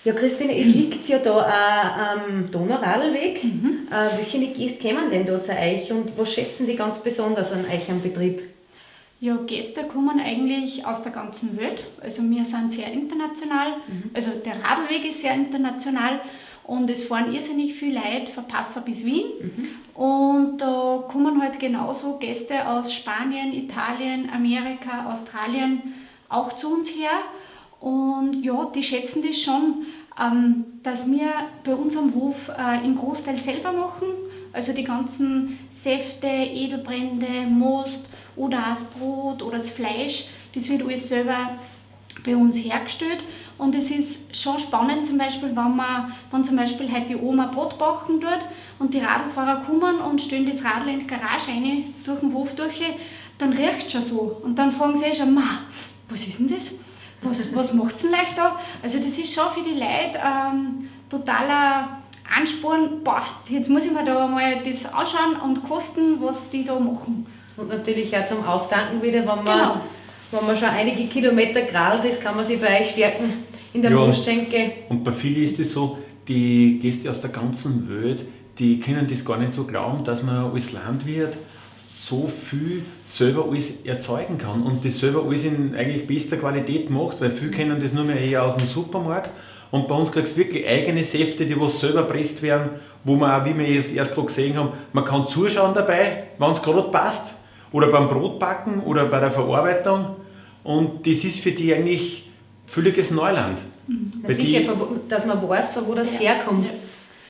Ja, Christine, es liegt ja da auch am Donauradlweg. Welche Gäste kommen denn da zu euch und was schätzen die ganz besonders an euch am Betrieb? Ja, Gäste kommen eigentlich aus der ganzen Welt. Also wir sind sehr international. Also der Radlweg ist sehr international und es fahren irrsinnig viele Leute von Passau bis Wien. Und da kommen halt genauso Gäste aus Spanien, Italien, Amerika, Australien auch zu uns her. Und ja, die schätzen das schon, dass wir bei unserem Hof den Großteil selber machen. Also die ganzen Säfte, Edelbrände, Most oder auch das Brot oder das Fleisch, das wird alles selber bei uns hergestellt. Und es ist schon spannend, zum Beispiel, wenn zum Beispiel heute die Oma Brot backen tut und die Radlfahrer kommen und stellen das Radl in die Garage rein, durch den Hof durch, dann riecht es schon so. Und dann fragen sie schon, was ist denn das? Was macht es denn leicht da? Also das ist schon für die Leute totaler Ansporn, jetzt muss ich mir da mal das anschauen und kosten, was die da machen. Und natürlich auch zum Auftanken wieder, wenn Genau. man schon einige Kilometer krallt, das kann man sich bei euch stärken in der Mostschenke. Und bei vielen ist es so, die Gäste aus der ganzen Welt, die können das gar nicht so glauben, dass man als Landwirt so viel selber alles erzeugen kann und das selber alles in eigentlich bester Qualität macht, weil viele kennen das nur mehr eher aus dem Supermarkt und bei uns kriegst du wirklich eigene Säfte, die was selber presst werden, wo man auch, wie wir es erst gerade gesehen haben, man kann zuschauen dabei, wenn es gerade passt oder beim Brotbacken oder bei der Verarbeitung und das ist für die eigentlich völliges Neuland. Na sicher, dass man weiß, von wo das herkommt. Ja.